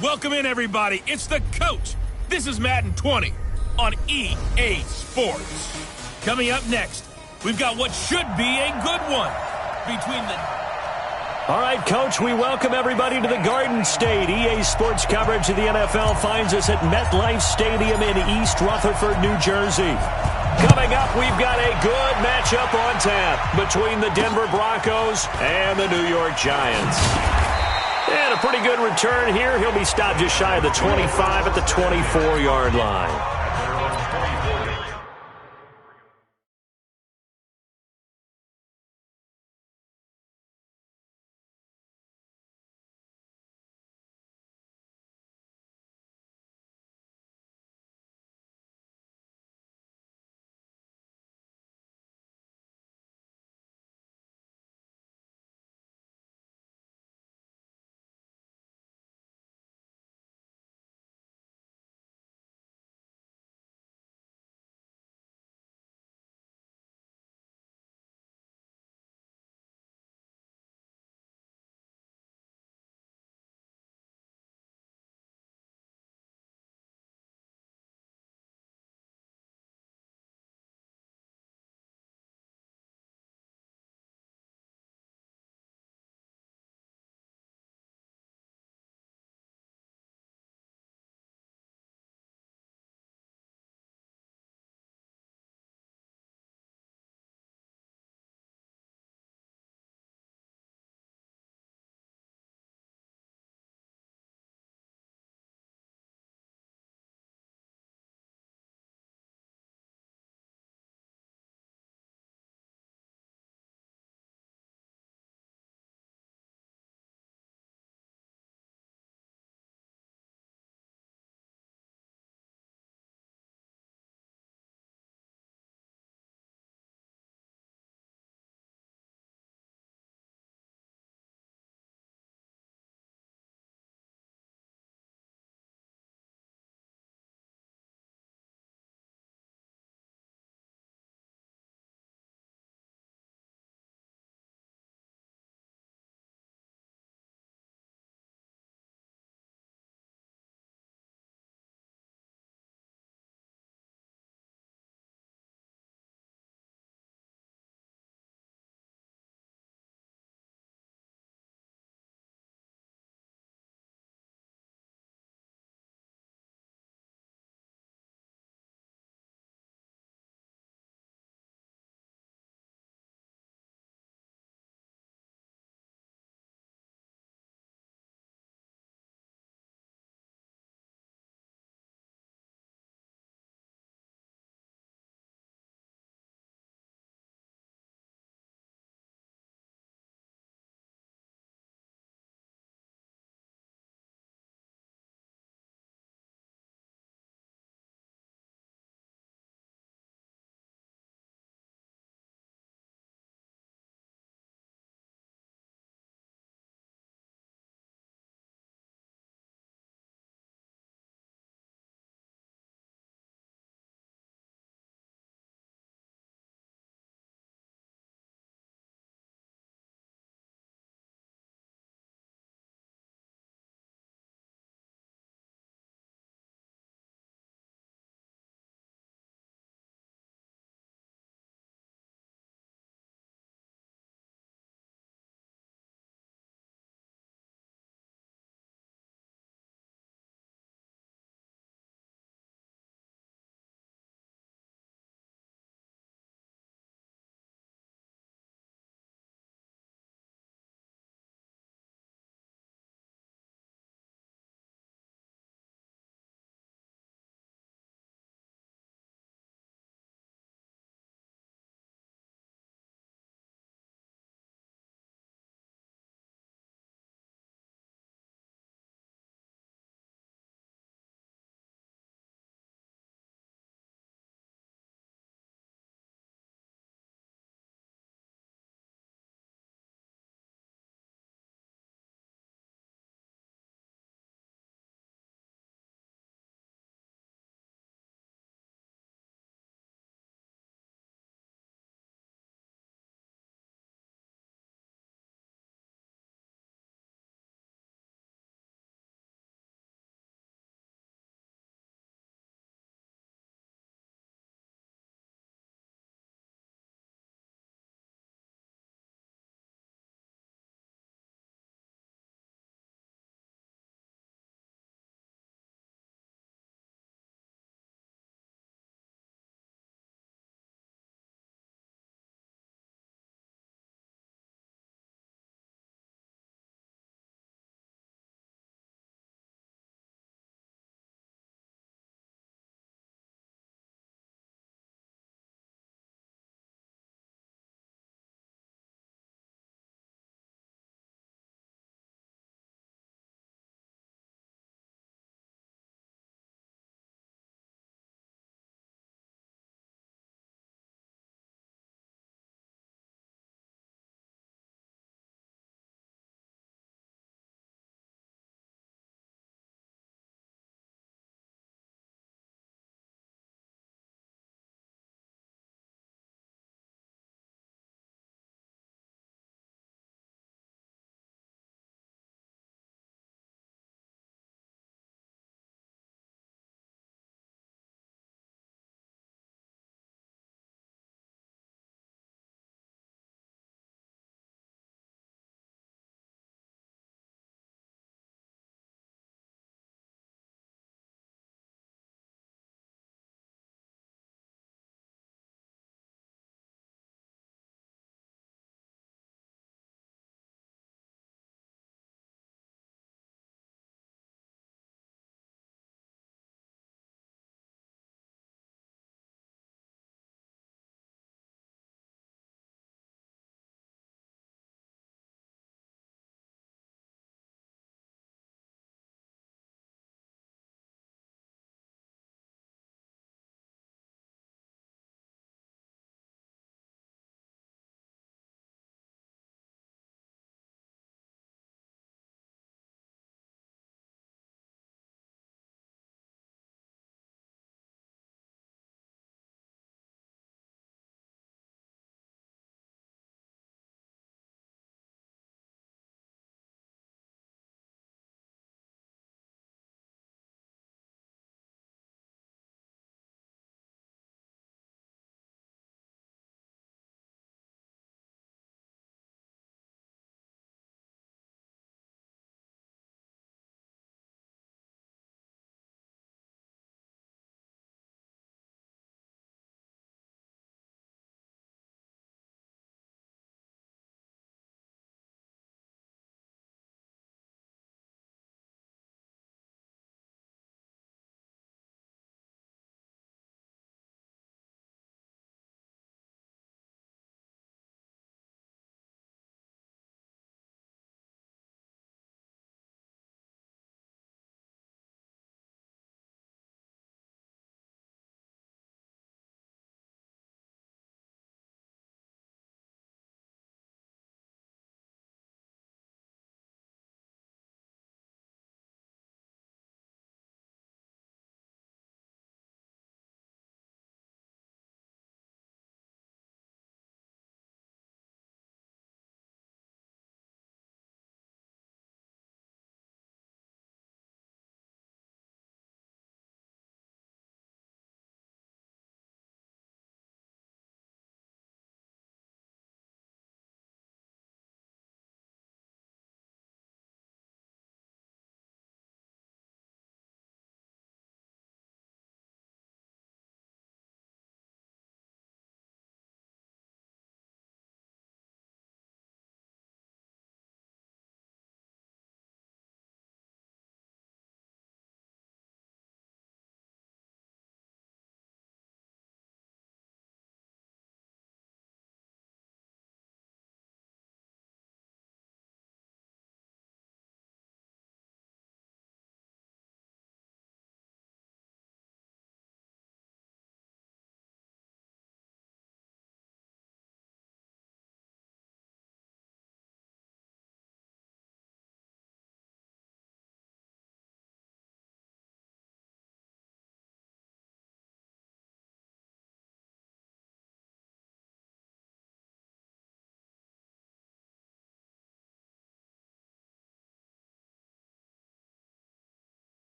Welcome in, everybody. It's the coach. This is Madden 20 on EA Sports. Coming up next, we've got what should be a good one between the... All right, Coach, we welcome everybody to the Garden State. EA Sports coverage of the NFL finds us at MetLife Stadium in East Rutherford, New Jersey. Coming up, we've got a good matchup on tap between the Denver Broncos and the New York Giants. And a pretty good return here. He'll be stopped just shy of the 25 at the 24-yard line.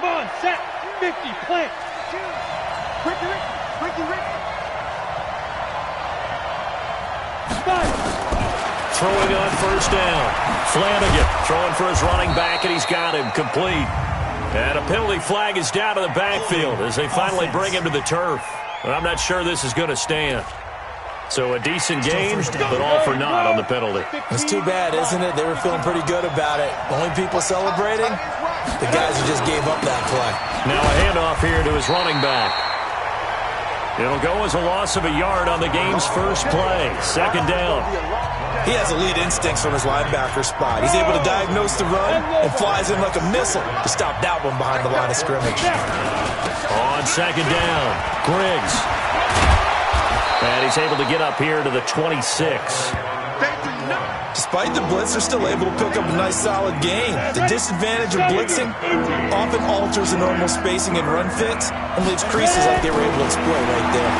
on, set, 50, plant. Ricky. Throwing on first down. Flanagan throwing for his running back, and he's got him complete. And a penalty flag is down to the backfield as they finally bring him to the turf. But I'm not sure this is going to stand. So a decent gain, but all for naught on the penalty. It's too bad, isn't it? They were feeling pretty good about it. Only people celebrating, the guys who just gave up that play. Now a handoff here to his running back. It'll go as a loss of a yard on the game's first play. Second down. He has elite instincts from his linebacker spot. He's able to diagnose the run and flies in like a missile to stop that one behind the line of scrimmage. On second down, Griggs. And he's able to get up here to the 26. Despite the blitz, they're still able to pick up a nice solid gain. The disadvantage of blitzing often alters the normal spacing and run fits and leaves creases like they were able to exploit right there.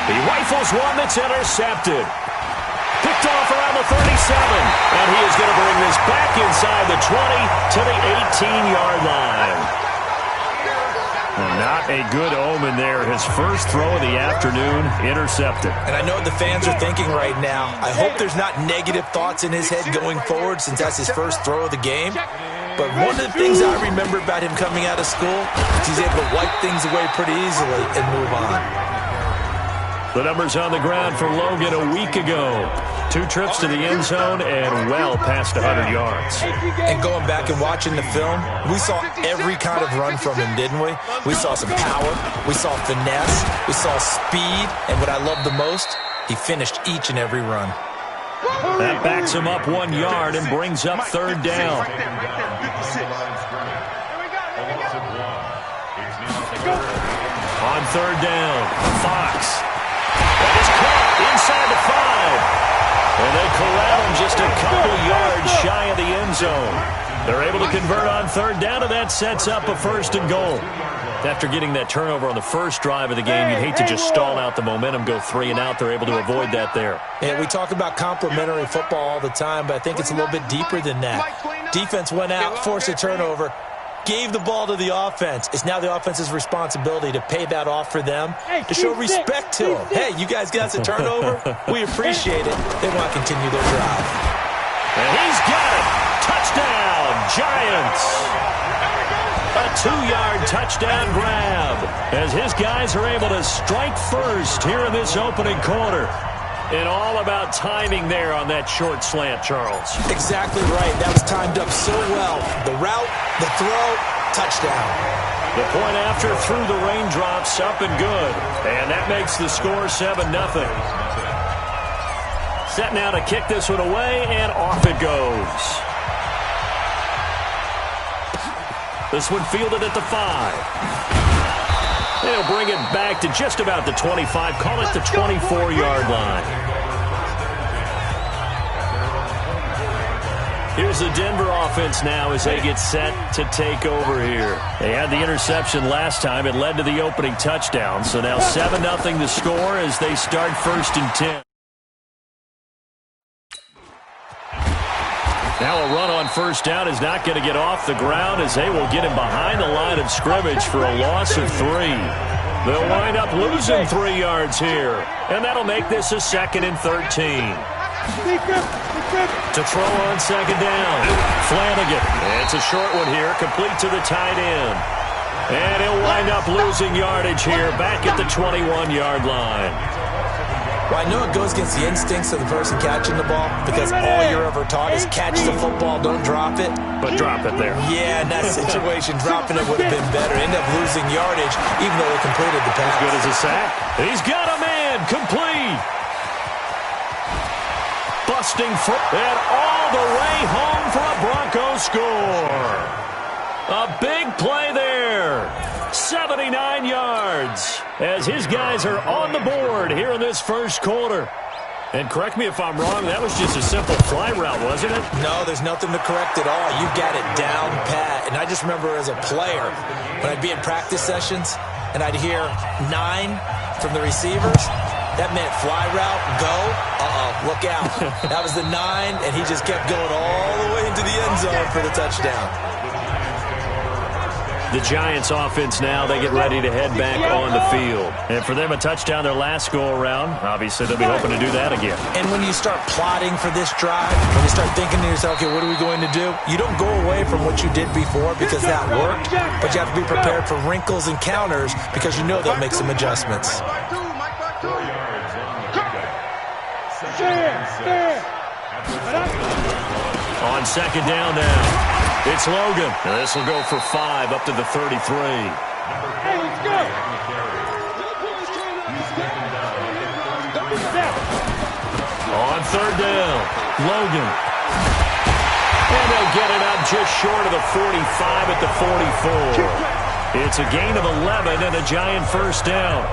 He rifles one that's intercepted. Picked off around the 37. And he is going to bring this back inside the 20 to the 18-yard line. Not a good omen there. His first throw of the afternoon intercepted. And I know what the fans are thinking right now. I hope there's not negative thoughts in his head going forward since that's his first throw of the game. But one of the things I remember about him coming out of school is he's able to wipe things away pretty easily and move on. The numbers on the ground for Logan a week ago. 2 trips to the end zone and well past 100 yards. And going back and watching the film, we saw every kind of run from him, didn't we? We saw some power, we saw finesse, we saw speed, and what I love the most, he finished each and every run. That backs him up 1 yard and brings up third down. On third down, Fox. That is caught inside the 5. And they corral him just a couple yards shy of the end zone. They're able to convert on third down, and that sets up a first and goal. After getting that turnover on the first drive of the game, you'd hate to just stall out the momentum, go 3 and out. They're able to avoid that there. And we talk about complementary football all the time, but I think it's a little bit deeper than that. Defense went out, forced a turnover, gave the ball to the offense. It's now the offense's responsibility to pay that off for them, to show respect to them. Hey, you guys got us a turnover? We appreciate it. They want to continue their drive. And he's got it. Touchdown, Giants. A 2-yard touchdown grab as his guys are able to strike first here in this opening quarter. And all about timing there on that short slant, Charles. Exactly right. That was timed up so well. The route, the throw, touchdown. The point after through the raindrops, up and good. And that makes the score 7-0. Set now to kick this one away, and off it goes. This one fielded at the 5. They'll bring it back to just about the 25. Call it the 24-yard line. Here's the Denver offense now as they get set to take over here. They had the interception last time. It led to the opening touchdown. So now 7-0 the score as they start 1st and 10. Now a run on first down is not going to get off the ground as they will get him behind the line of scrimmage for a loss of 3. They'll wind up losing 3 yards here. And that'll make this a 2nd and 13. To throw on second down, Flanagan. It's a short one here, complete to the tight end. And he'll wind up losing yardage here back at the 21-yard line. Well, I know it goes against the instincts of the person catching the ball because all you're ever taught is catch the football, don't drop it. But drop it there. Yeah, in that situation, dropping it would have been better. End up losing yardage even though they completed the pass. As good as a sack. He's got a man, complete. Busting foot and all the way home for a Broncos score. A big play there. 79 yards as his guys are on the board here in this first quarter. And correct me if I'm wrong, that was just a simple fly route, wasn't it? No, there's nothing to correct at all. You got it down pat. And I just remember as a player, when I'd be in practice sessions and I'd hear 9 from the receivers, that meant fly route, go, look out. That was the 9, and he just kept going all the way into the end zone for the touchdown. The Giants offense now, they get ready to head back on the field. And for them, a touchdown their last go-around. Obviously, they'll be hoping to do that again. And when you start plotting for this drive, when you start thinking to yourself, okay, what are we going to do? You don't go away from what you did before because that worked, but you have to be prepared for wrinkles and counters because you know they'll make some adjustments. On second down now, it's Logan. And this will go for 5 up to the 33. Hey, let's go. On third down, Logan. And they'll get it up just short of the 45 at the 44. It's a gain of 11 and a Giant first down.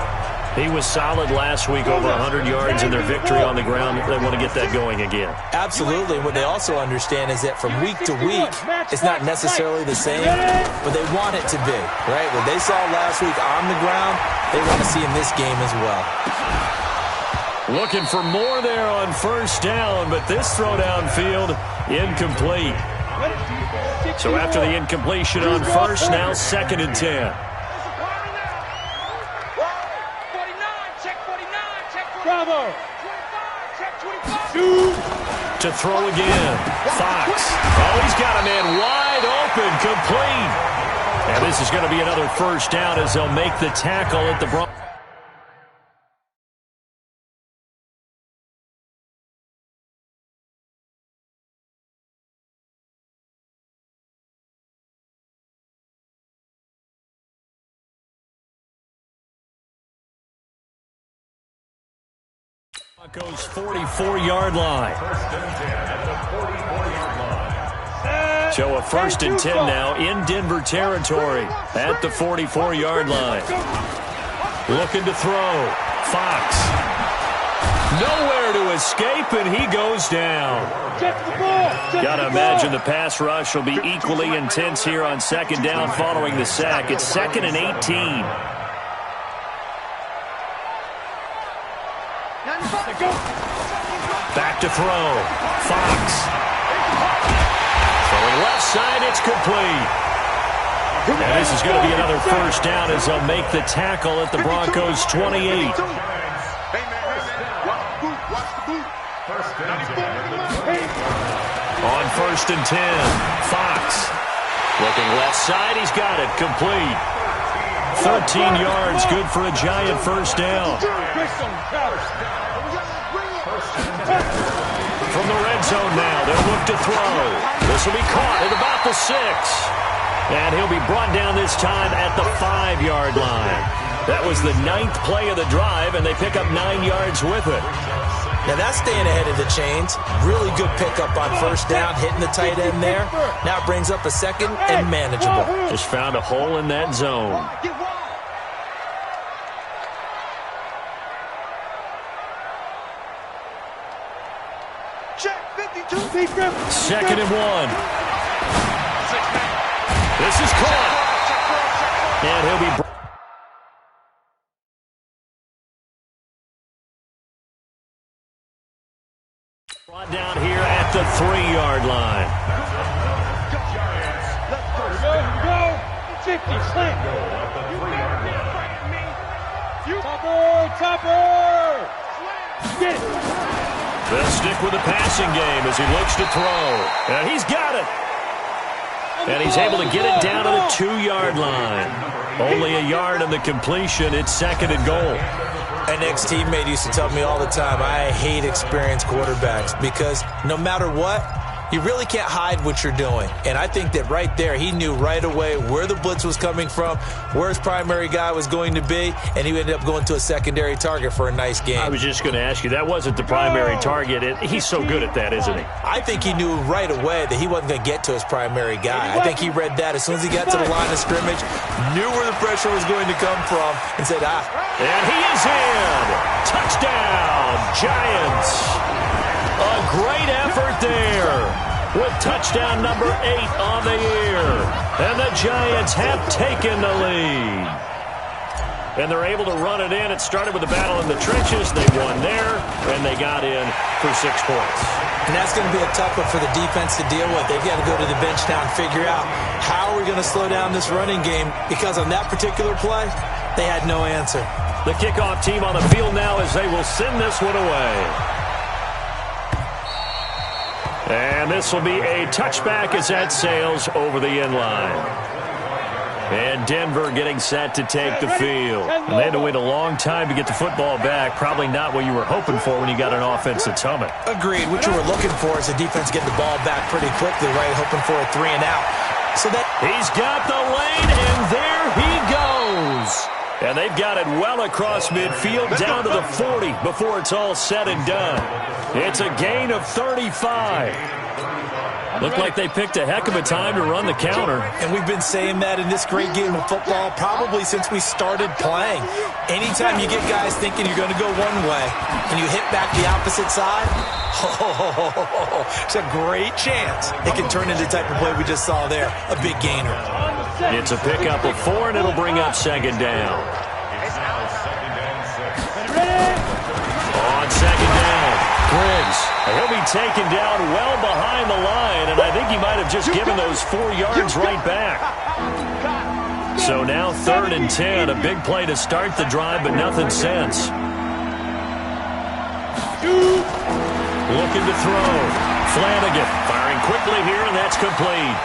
He was solid last week, over 100 yards in their victory on the ground. They want to get that going again. Absolutely. What they also understand is that from week to week, it's not necessarily the same, but they want it to be, right? What they saw last week on the ground, they want to see in this game as well. Looking for more there on first down, but this throw downfield, incomplete. So after the incompletion on first, now 2nd and 10. Bravo. To throw again. Fox. Oh, he's got a man wide open, complete. And this is going to be another first down as they'll make the tackle at the Broncos. Broncos 44-yard line. So a 1st and 10 now in Denver territory at the 44-yard line. Looking to throw. Fox. Nowhere to escape, and he goes down. Got to imagine the pass rush will be equally intense here on 2nd down following the sack. It's 2nd and 18. Back to throw. Fox. Throwing left side, it's complete. And this is going to be another first down as they'll make the tackle at the Broncos 28. On 1st and 10, Fox. Looking left side, he's got it, complete. 13 yards, good for a Giant first down. From the red zone now, they'll look to throw. This will be caught at about the 6. And he'll be brought down this time at the 5-yard line. That was the 9th play of the drive, and they pick up 9 yards with it. Now that's staying ahead of the chains. Really good pickup on first down, hitting the tight end there. Now it brings up a 2nd and manageable. Just found a hole in that zone. Second and 1. This is caught. And he'll be brought down here at the 3-yard line. Go. 50, slant. Topper. Get it. They'll stick with the passing game as he looks to throw. And he's got it. And he's able to get it down to the 2-yard line. Only a yard on the completion. It's 2nd and goal. An ex-teammate used to tell me all the time, I hate experienced quarterbacks because no matter what, you really can't hide what you're doing. And I think that right there, he knew right away where the blitz was coming from, where his primary guy was going to be, and he ended up going to a secondary target for a nice game. I was just going to ask you, that wasn't the primary target. He's so good at that, isn't he? I think he knew right away that he wasn't going to get to his primary guy. I think he read that as soon as he got to the line of scrimmage, knew where the pressure was going to come from, and said, And he is in! Touchdown, Giants! A great effort there with touchdown number 8 on the year. And the Giants have taken the lead. And they're able to run it in. It started with a battle in the trenches. They won there, and they got in for 6 points. And that's going to be a tough one for the defense to deal with. They've got to go to the bench now and figure out how are we going to slow down this running game, because on that particular play, they had no answer. The kickoff team on the field now as they will send this one away. And this will be a touchback as that sails over the end line. And Denver getting set to take the field. And they had to wait a long time to get the football back. Probably not what you were hoping for when you got an offense that's humming. Agreed. What you were looking for is the defense getting the ball back pretty quickly, right? Hoping for a 3 and out. So that he's got the lane, and there he goes. And they've got it well across midfield down to the 40 before it's all said and done. It's a gain of 35. Looked like they picked a heck of a time to run the counter. And we've been saying that in this great game of football probably since we started playing. Anytime you get guys thinking you're going to go one way and you hit back the opposite side, it's a great chance it can turn into the type of play we just saw there, a big gainer. It's a pickup of 4, and it'll bring up second down. On second down, Griggs. He'll be taken down well behind the line, and I think he might have just given those 4 yards right back. So now 3rd and 10, a big play to start the drive, but nothing since. Looking to throw. Flanagan firing quickly here, and that's complete.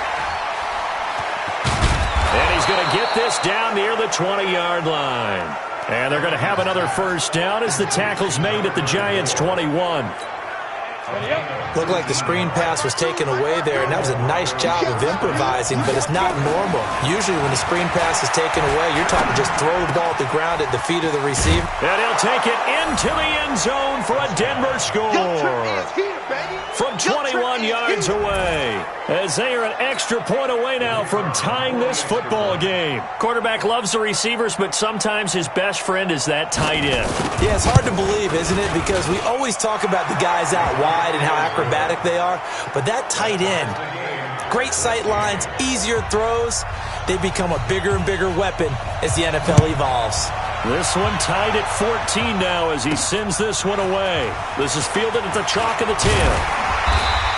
And he's going to get this down near the 20-yard line. And they're going to have another first down as the tackle's made at the Giants' 21. Looked like the screen pass was taken away there, and that was a nice job of improvising, but it's not normal. Usually when the screen pass is taken away, you're talking just throw the ball at the ground at the feet of the receiver. And he'll take it into the end zone for a Denver score from 21 yards away, as they are an extra point away now from tying this football game. Quarterback loves the receivers, but sometimes his best friend is that tight end. Yeah, it's hard to believe, isn't it? Because we always talk about the guys out wide and how acrobatic they are, but that tight end, great sight lines, easier throws, they become a bigger and bigger weapon as the NFL evolves. This one tied at 14 now as he sends this one away. This is fielded at the chalk of the 10.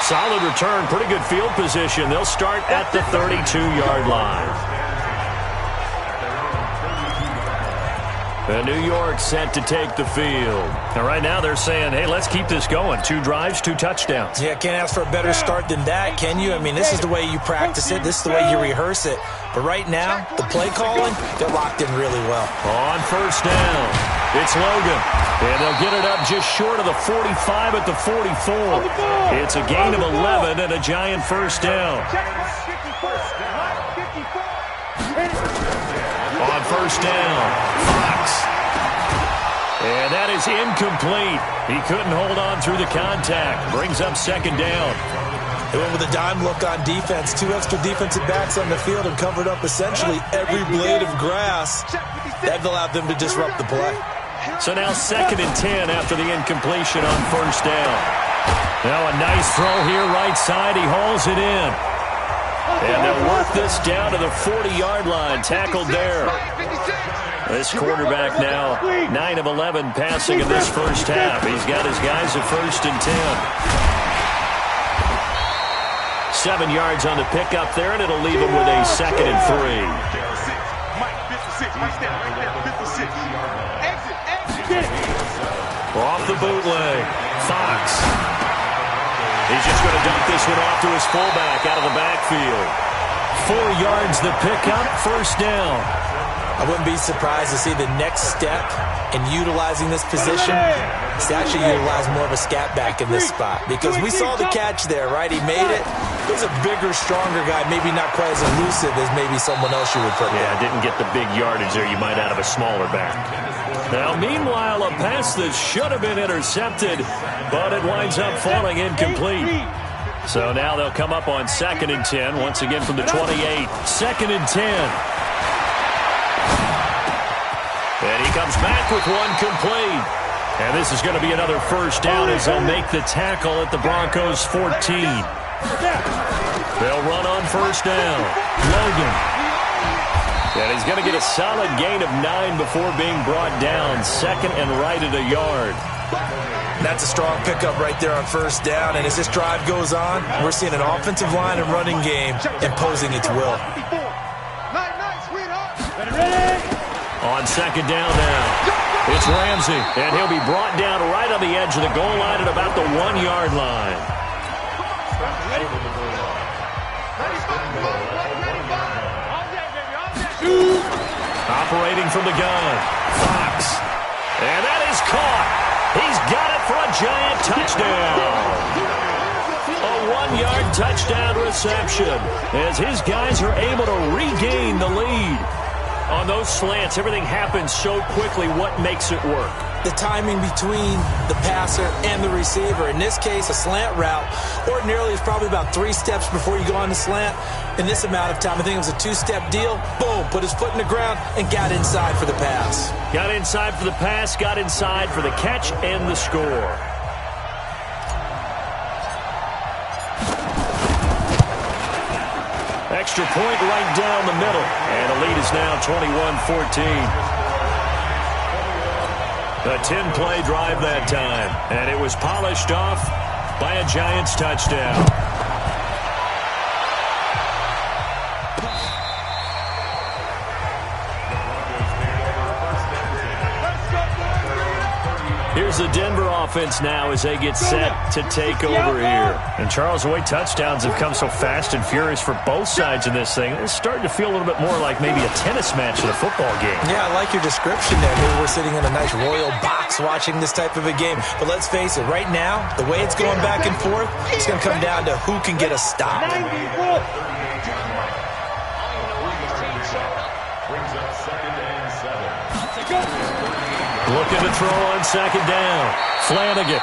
Solid return, pretty good field position. They'll start at the 32-yard line. And New York set to take the field. And right now they're saying, hey, let's keep this going. 2 drives, 2 touchdowns. Yeah, can't ask for a better start than that, can you? I mean, this is the way you practice it. This is the way you rehearse it. But right now, the play calling, they're locked in really well. On first down, it's Logan. And they'll get it up just short of the 45 at the 44. It's a gain of 11 and a Giant first down. On first down, Fox. And that is incomplete. He couldn't hold on through the contact. Brings up second down. They went with a dime look on defense. 2 extra defensive backs on the field and covered up essentially every blade of grass. That allowed them to disrupt the play. So now 2nd and 10 after the incompletion on first down. Now a nice throw here right side. He hauls it in. And they'll work this down to the 40-yard line. Tackled there. This quarterback now 9 of 11 passing in this first half. He's got his guys at 1st and 10. 7 yards on the pickup there, and it'll leave him with a 2nd and 3. Off the bootleg. Fox. He's just going to dump this one off to his fullback out of the backfield. 4 yards the pickup, first down. I wouldn't be surprised to see the next step in utilizing this position is to actually utilize more of a scat back in this spot. Because we saw the catch there, right? He made it. He was a bigger, stronger guy, maybe not quite as elusive as maybe someone else you would put there. Yeah, didn't get the big yardage there you might out of a smaller back. Now, meanwhile, a pass that should have been intercepted, but it winds up falling incomplete. So now they'll come up on 2nd and 10, once again from the 28. 2nd and 10. And he comes back with one complete. And this is going to be another first down as they'll make the tackle at the Broncos' 14. They'll run on first down. Logan. And he's going to get a solid gain of 9 before being brought down. Second and right at a yard. That's a strong pickup right there on first down. And as this drive goes on, we're seeing an offensive line and running game imposing its will. On second down now, it's Ramsey. And he'll be brought down right on the edge of the goal line at about the 1-yard line. Operating from the gun, Fox. And that is caught. He's got it for a giant touchdown. A 1-yard touchdown reception as his guys are able to regain the lead. On those slants, everything happens so quickly. What makes it work? The timing between the passer and the receiver. In this case, a slant route ordinarily is probably about 3 steps before you go on the slant. In this amount of time, I think it was a 2-step deal. Boom, put his foot in the ground and got inside for the pass. Got inside for the pass, got inside for the catch and the score. Extra point right down the middle. And the lead is now 21-14. A 10-play drive that time. And it was polished off by a Giants touchdown. Here's the Denver offense now as they get set to take over here. And Charles, the way touchdowns have come so fast and furious for both sides in this thing, it's starting to feel a little bit more like maybe a tennis match in a football game. Yeah, I like your description there. Maybe we're sitting in a nice royal box watching this type of a game. But let's face it, right now, the way it's going back and forth, it's going to come down to who can get a stop. Looking to throw on second down. Flanagan.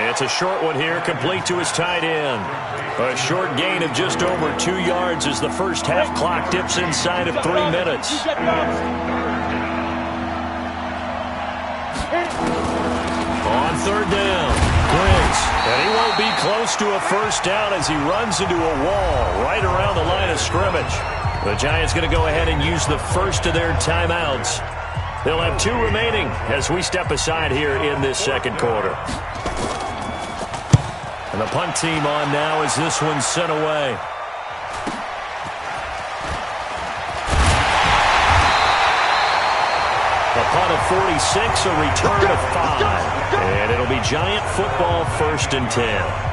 It's a short one here, complete to his tight end. A short gain of just over 2 yards as the first half clock dips inside of 3 minutes. On third down, Griggs. And he won't be close to a first down as he runs into a wall right around the line of scrimmage. The Giants going to go ahead and use the first of their timeouts. They'll have 2 remaining as we step aside here in this second quarter. And the punt team on now as this one's sent away. A punt of 46, a return of 5. And it'll be Giant football, 1st and 10.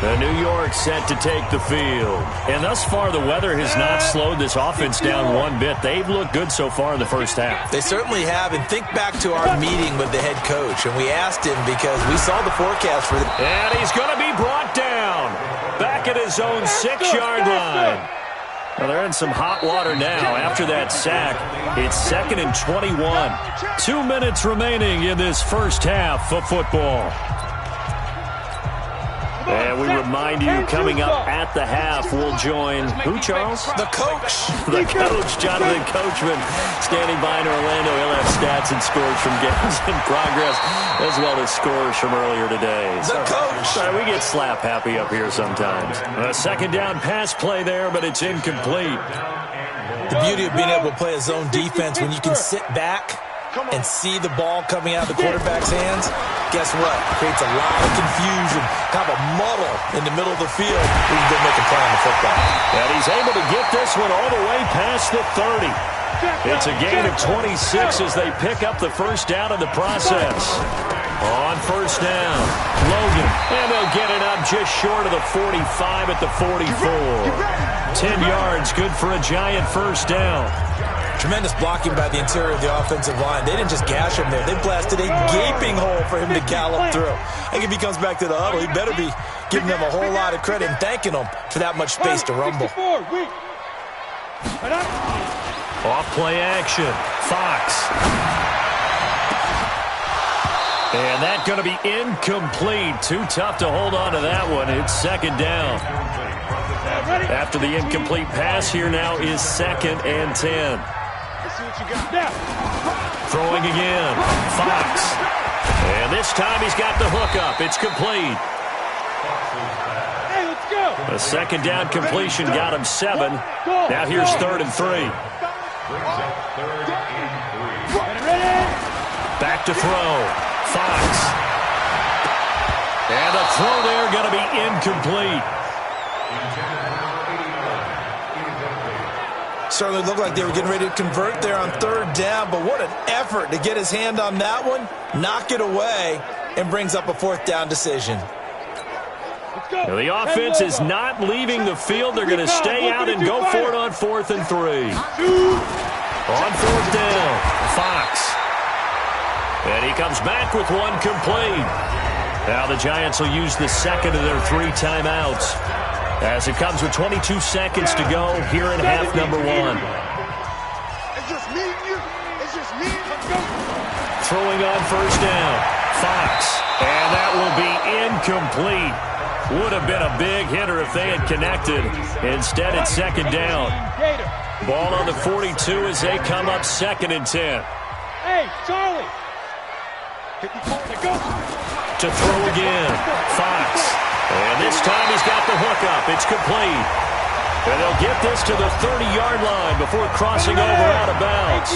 The New York set to take the field. And thus far, the weather has not slowed this offense down one bit. They've looked good so far in the first half. They certainly have. And think back to our meeting with the head coach. And we asked him because we saw the forecast for the... And he's going to be brought down. Back at his own 6-yard line. Well, they're in some hot water now after that sack. It's 2nd and 21. 2 minutes remaining in this first half of football. And we remind you, coming up at the half, we'll join who, Charles? The coach. The coach, Jonathan Coachman, standing by in Orlando. He'll have stats and scores from games in progress, as well as scores from earlier today. The coach. We get slap happy up here sometimes. A second down pass play there, but it's incomplete. The beauty of being able to play a zone defense when you can sit back and see the ball coming out of the quarterback's hands, guess what? Creates a lot of confusion, kind of a muddle in the middle of the field. We can go make a play on the football. And he's able to get this one all the way past the 30. It's a gain of 26 as they pick up the first down in the process. On first down, Logan. And they'll get it up just short of the 45 at the 44. 10 yards, good for a Giant first down. Tremendous blocking by the interior of the offensive line. They didn't just gash him there. They blasted a gaping hole for him to gallop through. I think if he comes back to the huddle, he better be giving them a whole lot of credit and thanking them for that much space to rumble. Off play action. Fox. And that's going to be incomplete. Too tough to hold on to that one. It's second down. After the incomplete pass, here now is 2nd and 10. Throwing again. Fox. And this time he's got the hook up. It's complete. Hey, let's go. A second down completion got him 7. Now here's 3rd and 3. Back to throw. Fox. And the throw there going to be incomplete. Certainly looked like they were getting ready to convert there on 3rd down, but what an effort to get his hand on that one, knock it away, and brings up a 4th down decision. Now the offense is not leaving the field. They're going to stay out and go for it on 4th and 3. On 4th down, Fox. And he comes back with one complete. Now the Giants will use the second of their 3 timeouts, as it comes with 22 seconds to go here in half number 1. Throwing on 1st down, Fox. And that will be incomplete. Would have been a big hitter if they had connected. Instead, it's 2nd down. Ball on the 42 as they come up 2nd and 10. Hey, Charlie. To throw again, Fox. And this time he's got the hook up. It's complete. And they'll get this to the 30-yard line before crossing over out of bounds.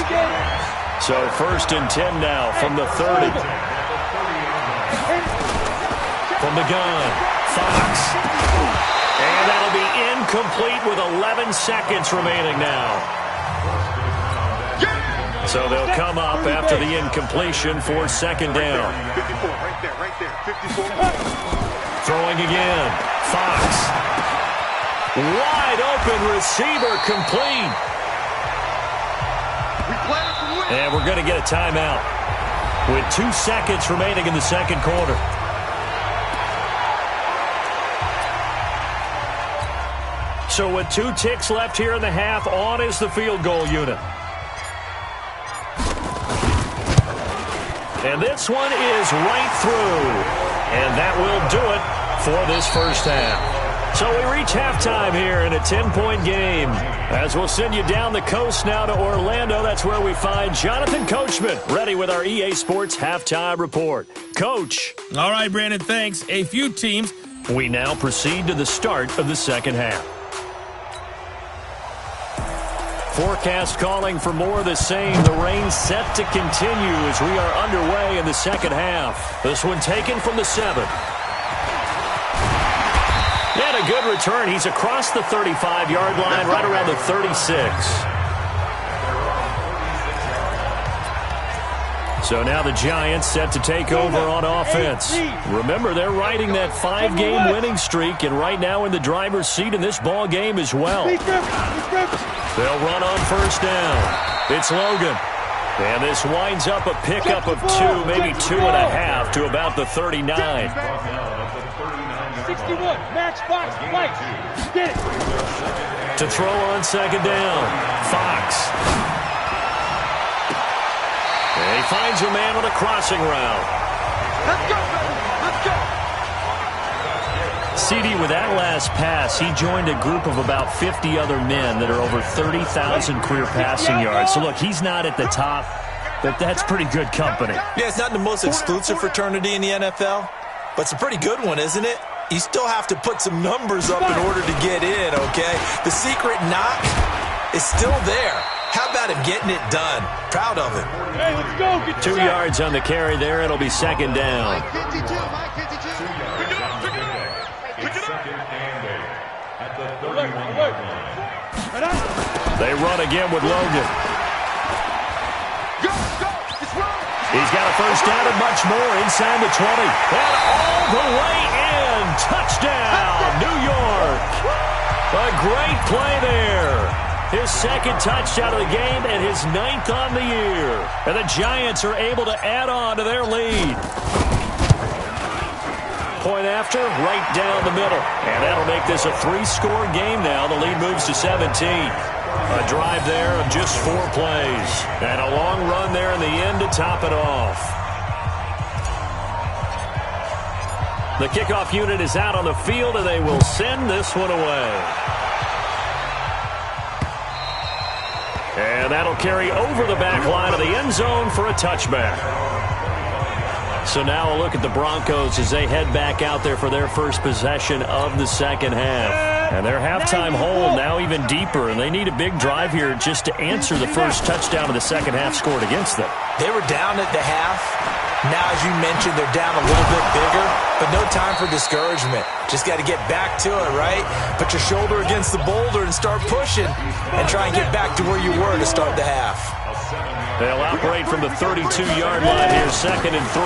So 1st and 10 now from the 30. From the gun, Fox. And that'll be incomplete with 11 seconds remaining now. So they'll come up after the incompletion for 2nd down. 54, right there, 54. Throwing again, Fox. Wide open receiver complete. And we're going to get a timeout with 2 seconds remaining in the 2nd quarter. So with 2 ticks left here in the half, on is the field goal unit. And this one is right through. And that will do it for this 1st half. So we reach halftime here in a 10-point game. As we'll send you down the coast now to Orlando. That's where we find Jonathan Coachman ready with our EA Sports halftime report. Coach. All right, Brandon, thanks. A few teams. We now proceed to the start of the 2nd half. Forecast calling for more of the same. The rain set to continue as we are underway in the 2nd half. This one taken from the 7. And a good return. He's across the 35-yard line, right around the 36. So now the Giants set to take over on offense. Remember, they're riding that 5-game winning streak, and right now in the driver's seat in this ball game as well. They'll run on 1st down. It's Logan. And this winds up a pickup of 2, maybe 2.5 to about the 39. 61, match box, right. Get it. To throw on 2nd down, Fox. And he finds a man on a crossing route. Let's go, let's go. CD, with that last pass, he joined a group of about 50 other men that are over 30,000 career passing yards. So, look, he's not at the top, but that's pretty good company. Yeah, it's not the most exclusive fraternity in the NFL, but it's a pretty good one, isn't it? You still have to put some numbers up in order to get in, okay? The secret knock is still there. How about him getting it done? Proud of him. Hey, let's go. Get 2 yards on the carry there. It'll be 2nd down. Mike 52, Mike 52. Pick it up, pick it up. Pick it up. at the 31-yard line. They run again with Logan. Go, go. It's wrong. He's got a 1st down and much more inside the 20. And all the way in. Touchdown, New York. A great play there. His 2nd touchdown of the game and his 9th on the year. And the Giants are able to add on to their lead. Point after, right down the middle. And that'll make this a 3-score game now. The lead moves to 17. A drive there of just 4 plays. And a long run there in the end to top it off. The kickoff unit is out on the field, and they will send this one away. And that'll carry over the back line of the end zone for a touchback. So now a look at the Broncos as they head back out there for their first possession of the second half. And their halftime hole now even deeper, and they need a big drive here just to answer the first touchdown of the second half scored against them. They were down at the half. Now, as you mentioned, they're down a little bit bigger, but no time for discouragement. Just got to get back to it, right? Put your shoulder against the boulder and start pushing and try and get back to where you were to start the half. They'll operate from the 32-yard line here, 2nd and 3.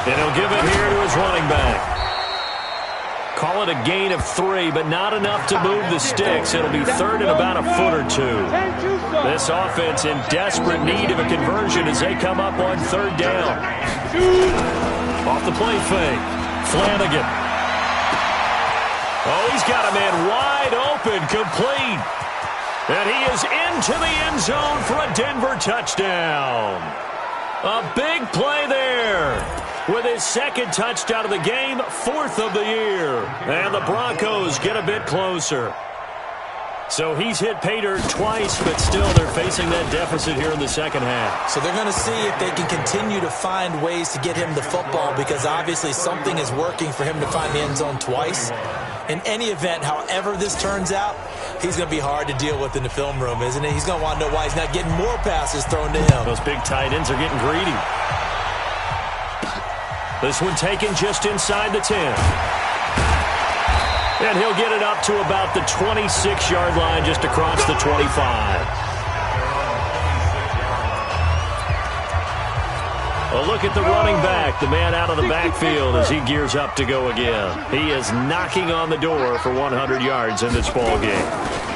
And he'll give it here to his running back. Call it a gain of 3, but not enough to move the sticks. It'll be 3rd and about a foot or 2. This offense in desperate need of a conversion as they come up on 3rd down. Off the play fake. Flanagan. Oh, he's got a man wide open, complete. And he is into the end zone for a Denver touchdown. A big play there. With his 2nd touchdown of the game, 4th of the year. And the Broncos get a bit closer. So he's hit pay dirt twice, but still they're facing that deficit here in the second half. So they're going to see if they can continue to find ways to get him the football, because obviously something is working for him to find the end zone twice. In any event, however this turns out, he's going to be hard to deal with in the film room, isn't he? He's going to want to know why he's not getting more passes thrown to him. Those big tight ends are getting greedy. This one taken just inside the 10. And he'll get it up to about the 26-yard line, just across the 25. A look at the running back, the man out of the backfield as he gears up to go again. He is knocking on the door for 100 yards in this ball game.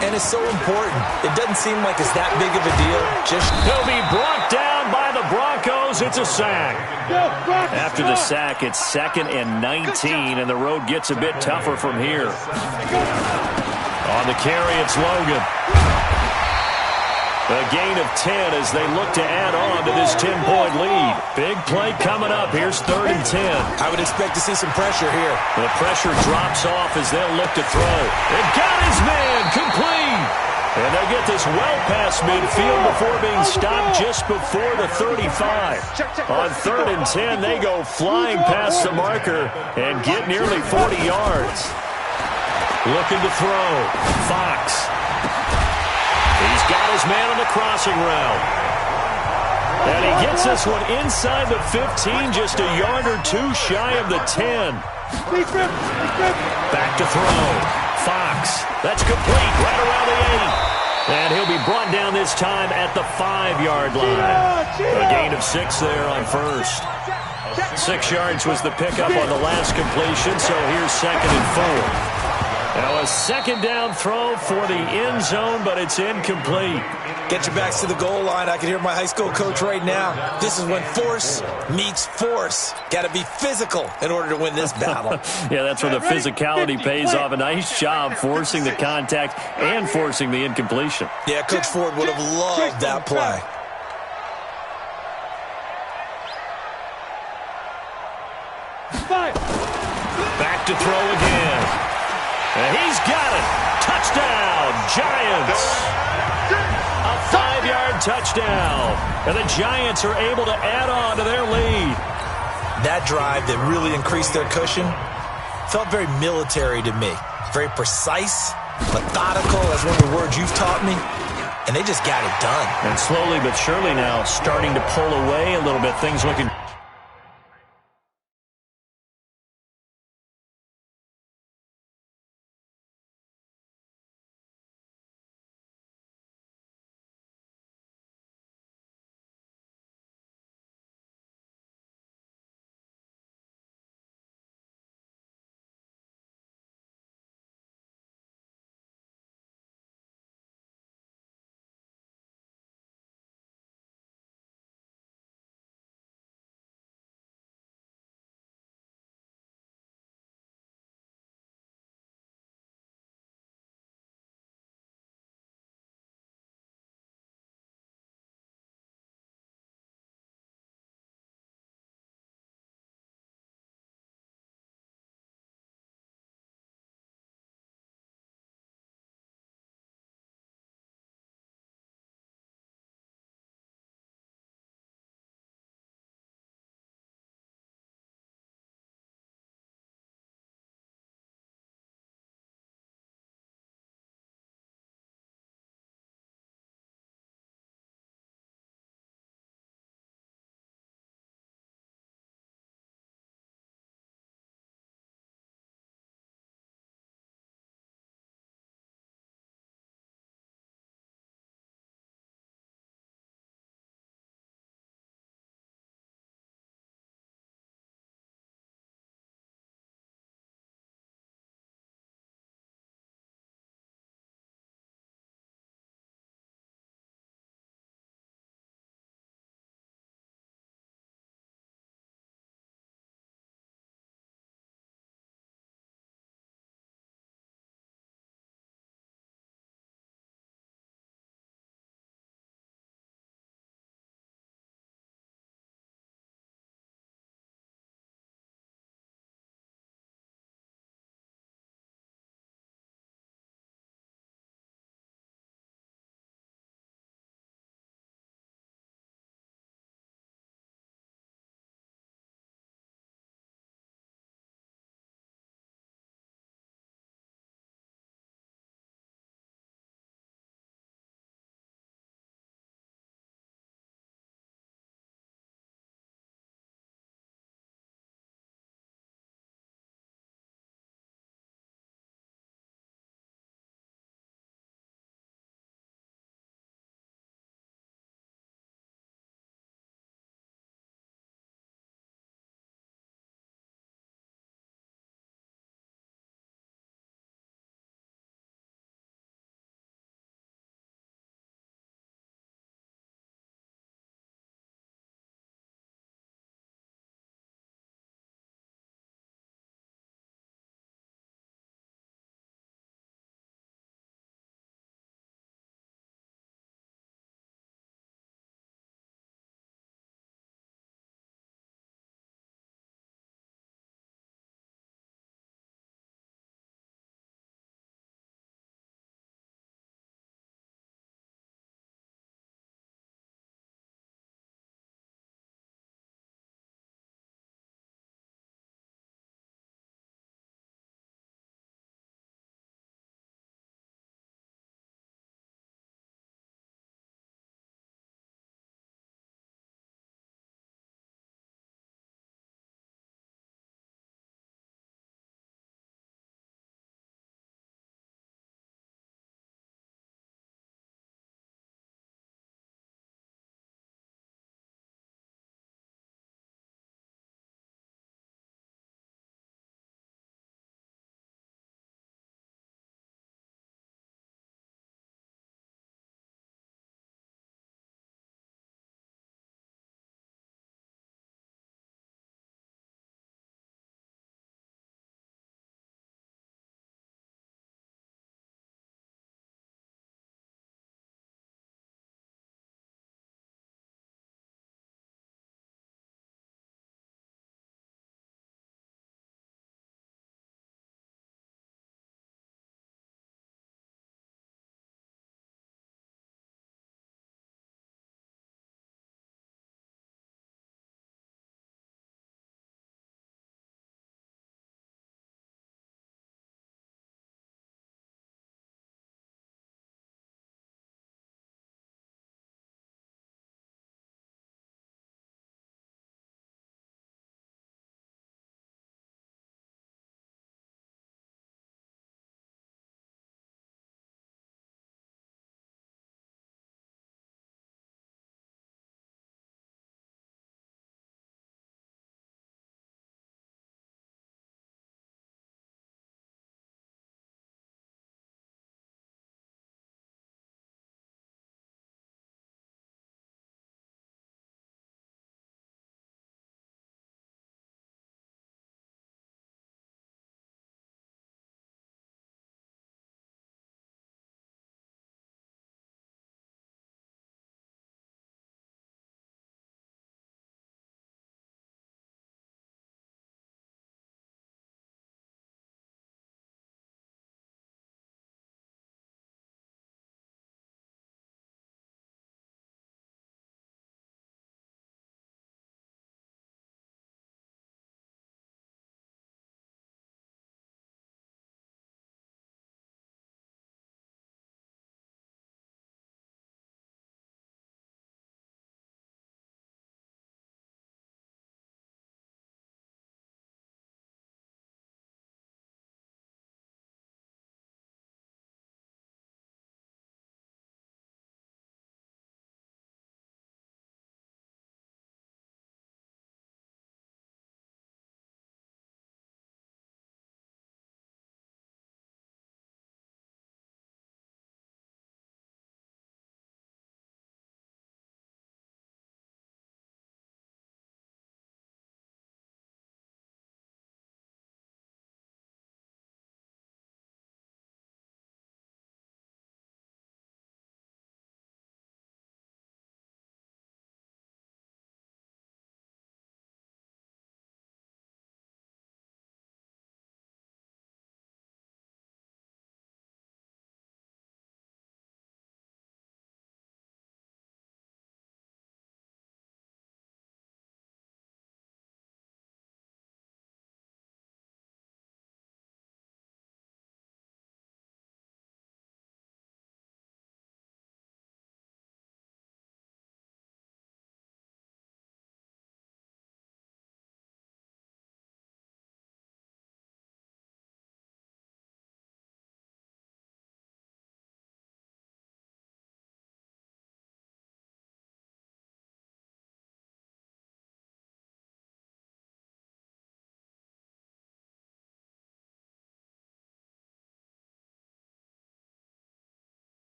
And it's so important. It doesn't seem like it's that big of a deal. He'll be brought down by the Broncos. It's a sack. After the sack, it's 2nd and 19, and the road gets a bit tougher from here. On the carry, it's Logan. A gain of 10 as they look to add on to this 10-point lead. Big play coming up. Here's 3rd and 10. I would expect to see some pressure here. The pressure drops off as they'll look to throw. And got his man complete. And they'll get this well past midfield before being stopped just before the 35. On 3rd and 10, they go flying past the marker and get nearly 40 yards. Looking to throw. Fox. He's got his man on the crossing route. And he gets this one inside the 15, just a yard or 2 shy of the 10. Back to throw. Fox. That's complete right around the 8. And he'll be brought down this time at the 5-yard line. A gain of 6 there on 1st. 6 yards was the pickup on the last completion, so here's 2nd and 4. Now a 2nd down throw for the end zone, but it's incomplete. Get your backs to the goal line. I can hear my high school coach right now. This is when force meets force. Got to be physical in order to win this battle. Yeah, that's where the physicality pays off. A nice job forcing the contact and forcing the incompletion. Yeah, Coach Ford would have loved that play. Back to throw again. And he's got it. Touchdown, Giants. A 5-yard touchdown. And the Giants are able to add on to their lead. That drive that really increased their cushion felt very military to me. Very precise, methodical, as one of the words you've taught me. And they just got it done. And slowly but surely now starting to pull away a little bit. Things looking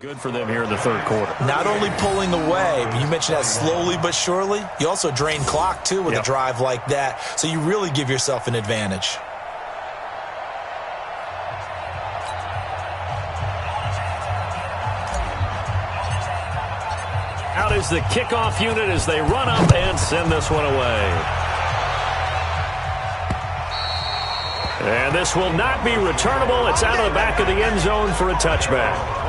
Good for them here in the third quarter. Not only pulling away, but you mentioned that slowly but surely, you also drain clock, too, with a drive like that. So you really give yourself an advantage. Out is the kickoff unit as they run up and send this one away. And this will not be returnable. It's out of the back of the end zone for a touchback.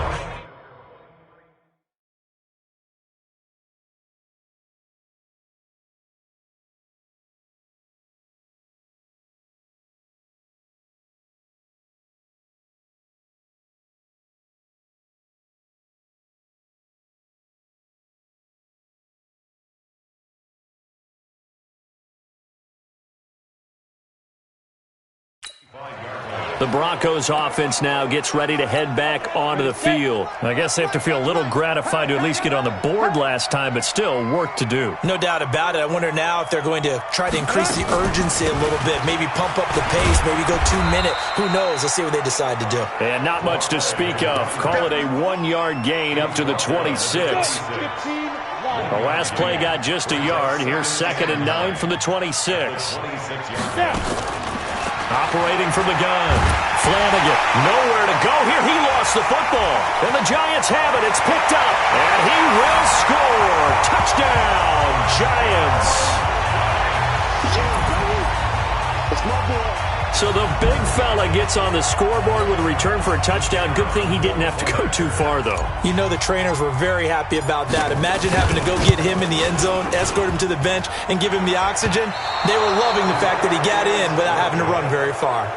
The Broncos offense now gets ready to head back onto the field. I guess they have to feel a little gratified to at least get on the board last time, but still work to do. No doubt about it. I wonder now if they're going to try to increase the urgency a little bit, maybe pump up the pace, maybe go 2-minute. Who knows? Let's see what they decide to do. And not much to speak of. Call it a 1-yard gain up to the 26. The last play got just a yard. Here's 2nd and 9 from the 26. Operating from the gun. Flanagan, nowhere to go here. He lost the football. And the Giants have it. It's picked up. And he will score. Touchdown, Giants. So the big fella gets on the scoreboard with a return for a touchdown. Good thing he didn't have to go too far, though. You know the trainers were very happy about that. Imagine having to go get him in the end zone, escort him to the bench, and give him the oxygen. They were loving the fact that he got in without having to run very far.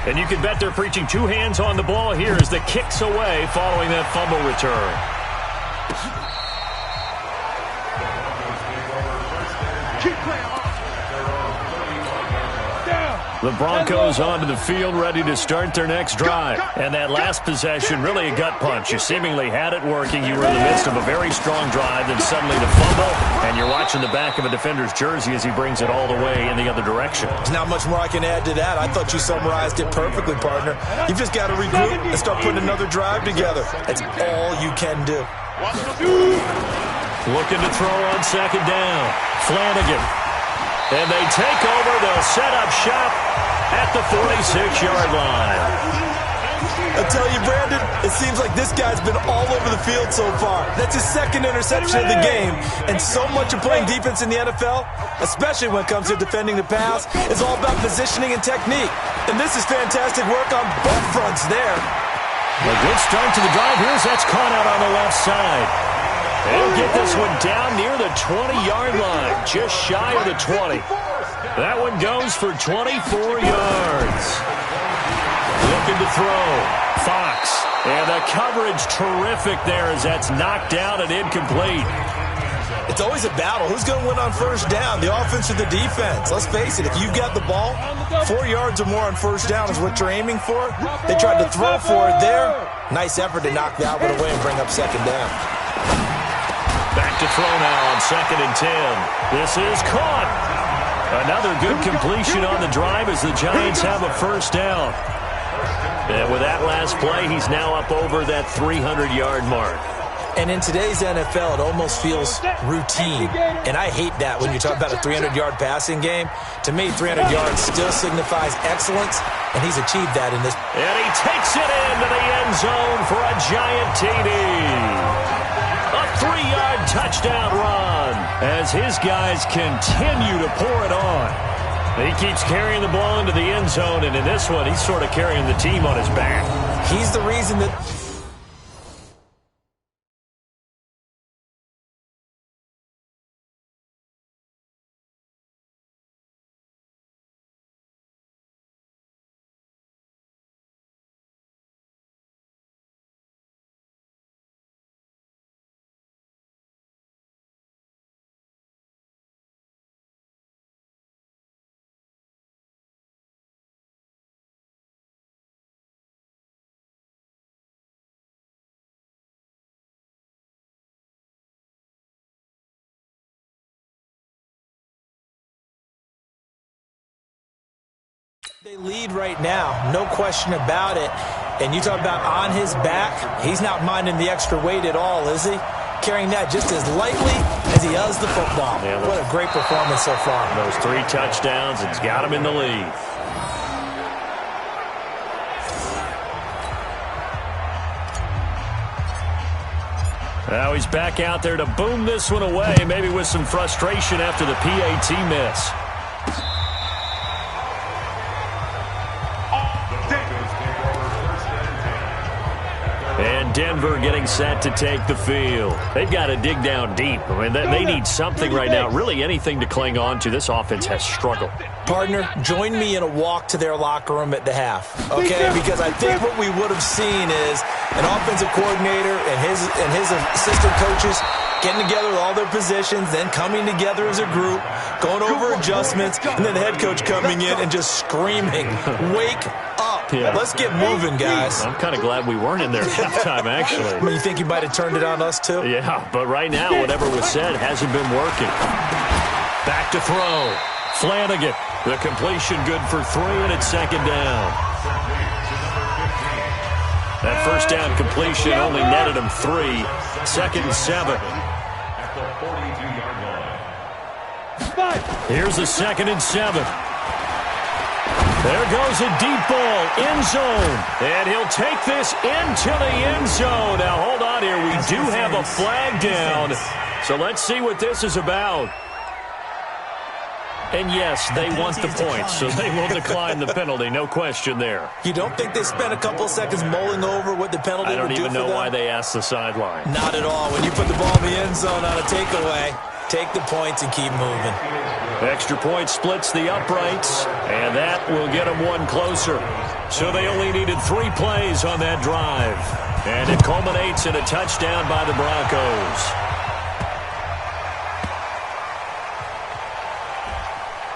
And you can bet they're preaching two hands on the ball here as the kick's away following that fumble return. The Broncos onto the field ready to start their next drive. And that last possession, really a gut punch. You seemingly had it working. You were in the midst of a very strong drive, then suddenly the fumble, and you're watching the back of a defender's jersey as he brings it all the way in the other direction. There's not much more I can add to that. I thought you summarized it perfectly, partner. You've just got to regroup and start putting another drive together. That's all you can do. Looking to throw on 2nd down. Flanagan. And they take over. They'll set up shop at the 46-yard line. I tell you, Brandon, it seems like this guy's been all over the field so far. That's his 2nd interception of the game. And so much of playing defense in the NFL, especially when it comes to defending the pass, is all about positioning and technique. And this is fantastic work on both fronts there. A good start to the drive. Here's that's caught out on the left side. They'll get this one down near the 20-yard line, just shy of the 20. That one goes for 24 yards. Looking to throw. Fox. And the coverage terrific there as that's knocked down and incomplete. It's always a battle. Who's going to win on 1st down, the offense or the defense? Let's face it, if you've got the ball, 4 yards or more on 1st down is what you're aiming for. They tried to throw for it there. Nice effort to knock that one away and bring up 2nd down. Back to throw now on 2nd and 10. This is caught. Another good completion on the drive as the Giants have a 1st down. And with that last play, he's now up over that 300-yard mark. And in today's NFL, it almost feels routine. And I hate that when you talk about a 300-yard passing game. To me, 300 yards still signifies excellence, and he's achieved that in this. And he takes it into the end zone for a Giant TD. A 3-yard touchdown run as his guys continue to pour it on. He keeps carrying the ball into the end zone, and in this one, he's sort of carrying the team on his back. He's the reason that They lead right now, no question about it. And you talk about on his back, he's not minding the extra weight at all, is he? Carrying that just as lightly as he does the football. Yeah, what a great performance so far. Those 3 touchdowns, it's got him in the lead. Now he's back out there to boom this one away, maybe with some frustration after the PAT miss. And Denver getting set to take the field. They've got to dig down deep. I mean, they need something right now, really anything to cling on to. This offense has struggled. Partner, join me in a walk to their locker room at the half, okay? Because I think what we would have seen is an offensive coordinator and his assistant coaches getting together with all their positions, then coming together as a group, going over adjustments, and then the head coach coming in and just screaming, "Wake up. Yeah. Let's get moving, guys." I'm kind of glad we weren't in there at halftime, actually. I mean, you think he might have turned it on us, too? Yeah, but right now, whatever was said hasn't been working. Back to throw. Flanagan. The completion good for 3, and it's second down. That first down completion only netted him 3. 2nd and 7. Here's the 2nd and 7. There goes a deep ball, end zone. And he'll take this into the end zone. Now, hold on here. We do have a flag down. So let's see what this is about. And yes, they want the points, so they will decline the penalty. No question there. You don't think they spent a couple seconds mulling over what the penalty would do for them? I don't even know why they asked the sideline. Not at all. When you put the ball in the end zone on a takeaway, take the points and keep moving. Extra point splits the uprights, and that will get them one closer. So they only needed 3 plays on that drive. And it culminates in a touchdown by the Broncos.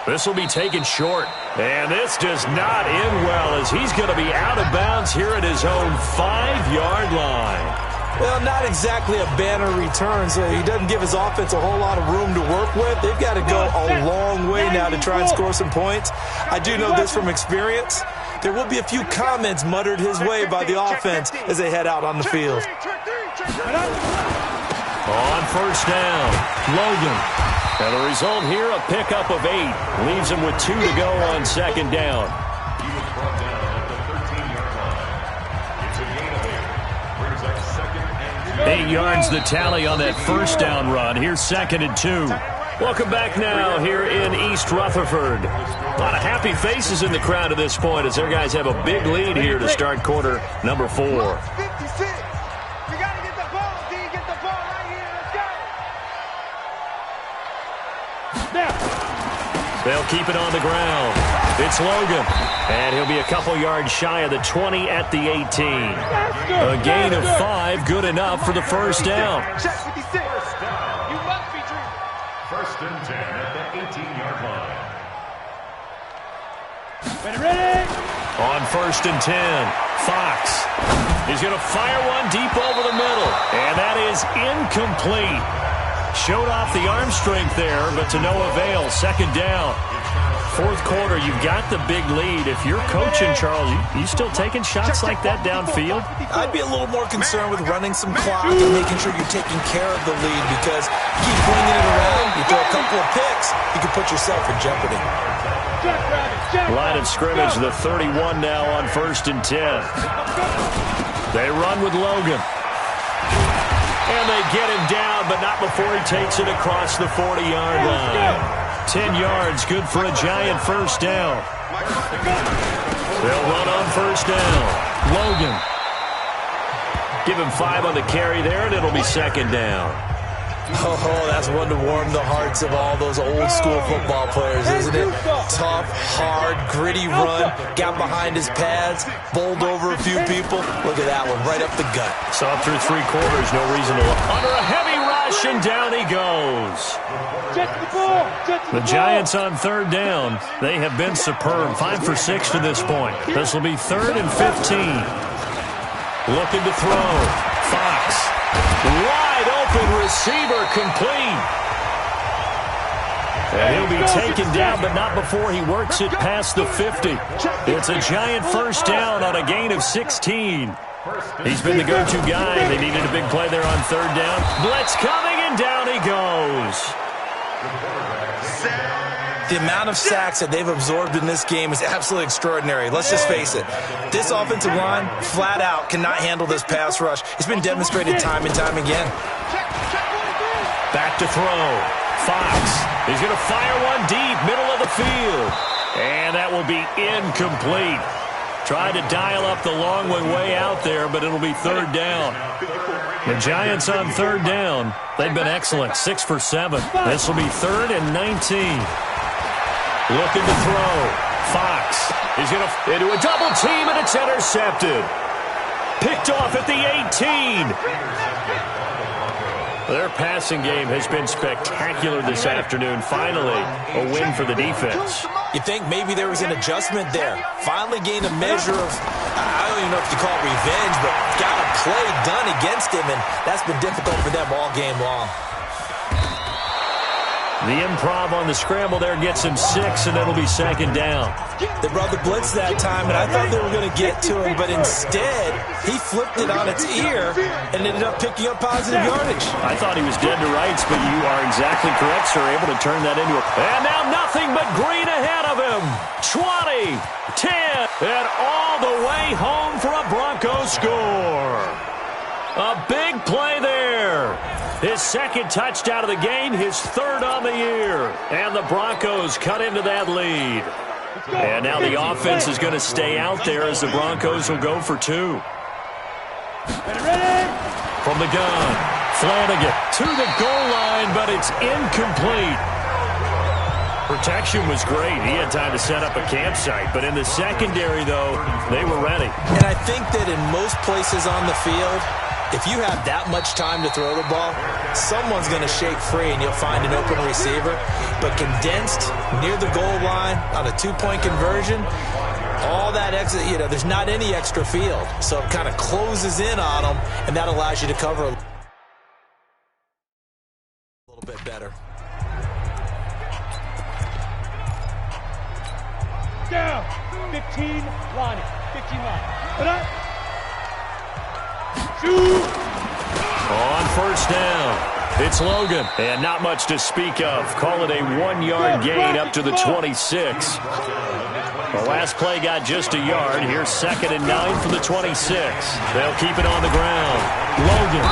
This will be taken short. And this does not end well as he's going to be out of bounds here at his own 5-yard line. Well, not exactly a banner return, so he doesn't give his offense a whole lot of room to work with. They've got to go a long way now to try and score some points. I do know this from experience. There will be a few comments muttered his way by the offense as they head out on the field. On first down, Logan. And the result here, a pickup of 8. Leaves him with 2 to go on second down. 8 yards the tally on that first down run. Here's 2nd and 2. Welcome back now here in East Rutherford. A lot of happy faces in the crowd at this point as their guys have a big lead here to start quarter number 4. They'll keep it on the ground. It's Logan. And he'll be a couple yards shy of the 20 at the 18. A gain of 5, good enough for the first down. First and 10 at the 18-yard line. Ready? On first and 10, Fox. He's going to fire one deep over the middle. And that is incomplete. Showed off the arm strength there, but to no avail. Second down. 4th quarter, you've got the big lead. If you're coaching, Charles, you still taking shots like that downfield? I'd be a little more concerned with running some clock and making sure you're taking care of the lead because you keep flinging it around, you throw a couple of picks, you can put yourself in jeopardy. Line of scrimmage, the 31 now on first and 10. They run with Logan. And they get him down, but not before he takes it across the 40-yard line. 10 yards, good for a giant first down. They'll run on first down. Logan. Give him 5 on the carry there, and it'll be second down. Oh, that's one to warm the hearts of all those old-school football players, isn't it? Tough, hard, gritty run, got behind his pads, bowled over a few people. Look at that one, right up the gut. Saw through 3 quarters, no reason to look. Under a heavy rush, and down he goes. The Giants on third down. They have been superb, 5 for 6 to this point. This will be 3rd and 15. Looking to throw. Fox. Wide open receiver complete. And he'll be taken down, but not before he works it past the 50. It's a giant first down on a gain of 16. He's been the go-to guy. They needed a big play there on third down. Blitz coming, and down he goes. The amount of sacks that they've absorbed in this game is absolutely extraordinary. Let's just face it. This offensive line, flat out, cannot handle this pass rush. It's been demonstrated time and time again. Back to throw. Fox. He's going to fire one deep, middle of the field. And that will be incomplete. Tried to dial up the long one way out there, but it'll be third down. The Giants on third down. They've been excellent, 6 for 7. This will be 3rd and 19. Looking to throw. Fox is going to into a double team, and it's intercepted. Picked off at the 18. Their passing game has been spectacular this afternoon. Finally, a win for the defense. You think maybe there was an adjustment there. Finally gained a measure of, I don't even know if you call it revenge, but got a play done against him, and that's been difficult for them all game long. The improv on the scramble there gets him 6, and it'll be 2nd down. They brought the blitz that time, and I thought they were going to get to him, but instead, he flipped it on its ear and ended up picking up positive yardage. I thought he was dead to rights, but you are exactly correct, sir. Able to turn that into a... And now nothing but green ahead of him. 20, 10, and all the way home for a Broncos score. A big play there. His 2nd touchdown of the game, his 3rd on the year. And the Broncos cut into that lead. And now the offense is going to stay out there as the Broncos will go for 2. From the gun, Flanagan to the goal line, but it's incomplete. Protection was great. He had time to set up a campsite. But in the secondary, though, they were ready. And I think that in most places on the field, if you have that much time to throw the ball, someone's going to shake free and you'll find an open receiver. But condensed near the goal line on a 2-point conversion, all that extra, there's not any extra field. So it kind of closes in on them, and that allows you to cover a little bit better. Down. 15 line. 15 line. But on first down, it's Logan. And not much to speak of. Call it a 1-yard gain up to the 26. The last play got just a yard. Here's 2nd and 9 from the 26. They'll keep it on the ground. Logan.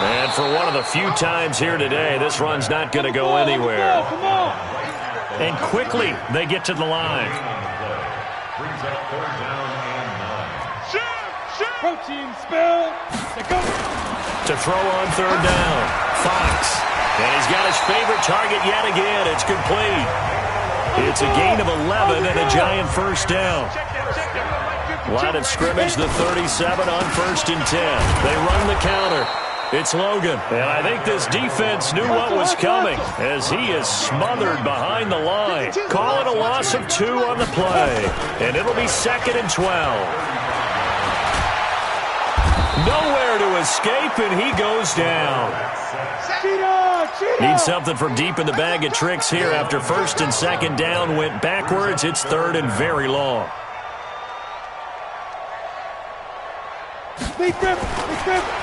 And for one of the few times here today, this run's not going to go anywhere. And quickly, they get to the line. Protein spill. To throw on third down. Fox. And he's got his favorite target yet again. It's complete. It's a gain of 11 and a giant first down. Line of scrimmage, the 37 on 1st and 10. They run the counter. It's Logan. And I think this defense knew what was coming as he is smothered behind the line. Call it a loss of 2 on the play. And it'll be 2nd and 12. Nowhere to escape, and he goes down. Need something from deep in the bag of tricks here after 1st and 2nd down went backwards. It's 3rd and very long.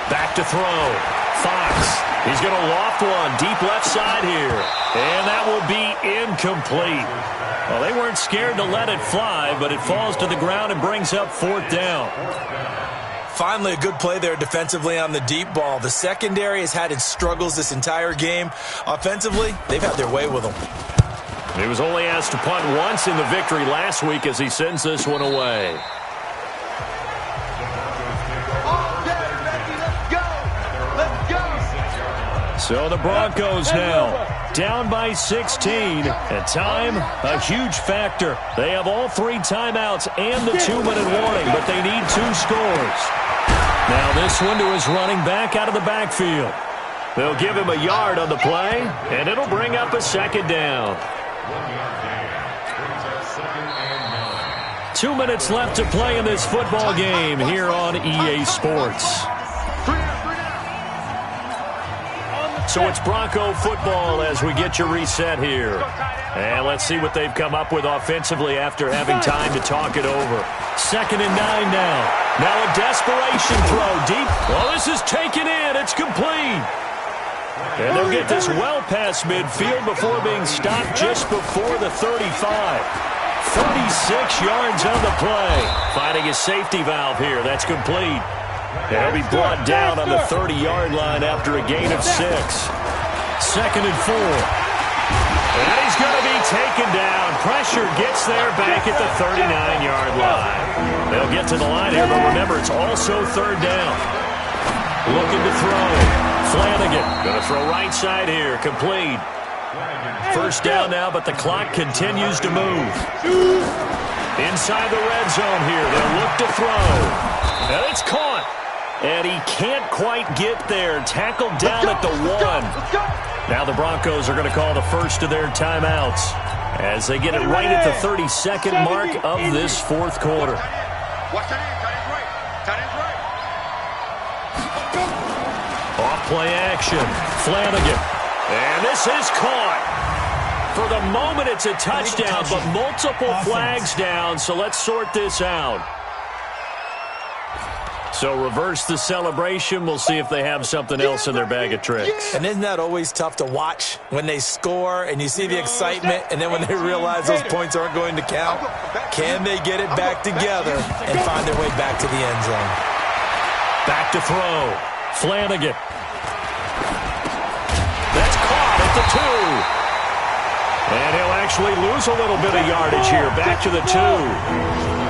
Back to throw. Fox. He's going to loft one deep left side here. And that will be incomplete. Well, they weren't scared to let it fly, but it falls to the ground and brings up 4th down. Finally, a good play there defensively on the deep ball. The secondary has had its struggles this entire game. Offensively, they've had their way with them. He was only asked to punt once in the victory last week as he sends this one away. So the Broncos now down by 16. And time, a huge factor. They have all 3 timeouts and the 2-minute warning, but they need 2 scores. Now this one to his running back out of the backfield. They'll give him a yard on the play, and it'll bring up a 2nd down. 2 minutes left to play in this football game here on EA Sports. So it's Bronco football as we get you reset here. And let's see what they've come up with offensively after having time to talk it over. 2nd and 9 now. Now a desperation throw deep. Well, this is taken in. It's complete. And they'll get this well past midfield before being stopped just before the 35. 36 yards on the play. Finding a safety valve here. That's complete. He'll be brought down on the 30-yard line after a gain of 6. 2nd and 4. And he's going to be taken down. Pressure gets there back at the 39-yard line. They'll get to the line here, but remember, it's also 3rd down. Looking to throw. Flanagan going to throw right side here. Complete. 1st down now, but the clock continues to move. Inside the red zone here. They'll look to throw. And it's caught. And he can't quite get there. Tackled down at the 1. Now the Broncos are going to call the first of their timeouts as they get it right at the 32nd mark of this 4th quarter. Off play action. Flanagan. And this is caught. For the moment, it's a touchdown, but multiple flags down, so let's sort this out. So reverse the celebration. We'll see if they have something else in their bag of tricks. And isn't that always tough to watch when they score and you see the excitement and then when they realize those points aren't going to count? Can they get it back together and find their way back to the end zone? Back to throw. Flanagan. That's caught at the 2. And he'll actually lose a little bit of yardage here. Back to the 2.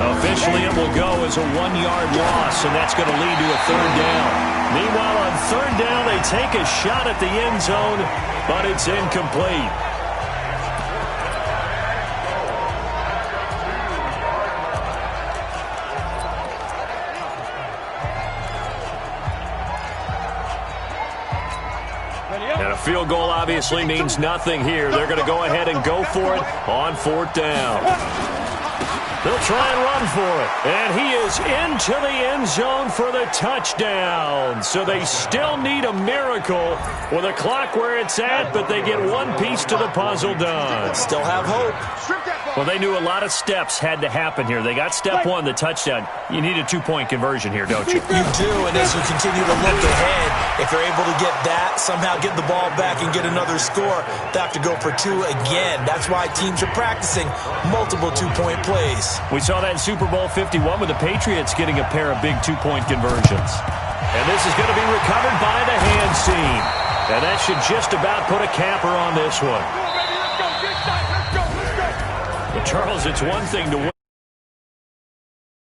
Officially, it will go as a 1-yard loss, and that's going to lead to a 3rd down. Meanwhile, on 3rd down, they take a shot at the end zone, but it's incomplete. And a field goal obviously means nothing here. They're going to go ahead and go for it on 4th down. They'll try and run for it. And he is into the end zone for the touchdown. So they still need a miracle with a clock where it's at, but they get one piece to the puzzle done. Still have hope. Well, they knew a lot of steps had to happen here. They got step 1, the touchdown. You need a 2-point conversion here, don't you? You do, and as you continue to look ahead, if they're able to get that, somehow get the ball back and get another score, they have to go for 2 again. That's why teams are practicing multiple 2-point plays. We saw that in Super Bowl 51 with the Patriots getting a pair of big 2-point conversions. And this is going to be recovered by the hands team. And that should just about put a capper on this one. But Charles, it's one thing to win.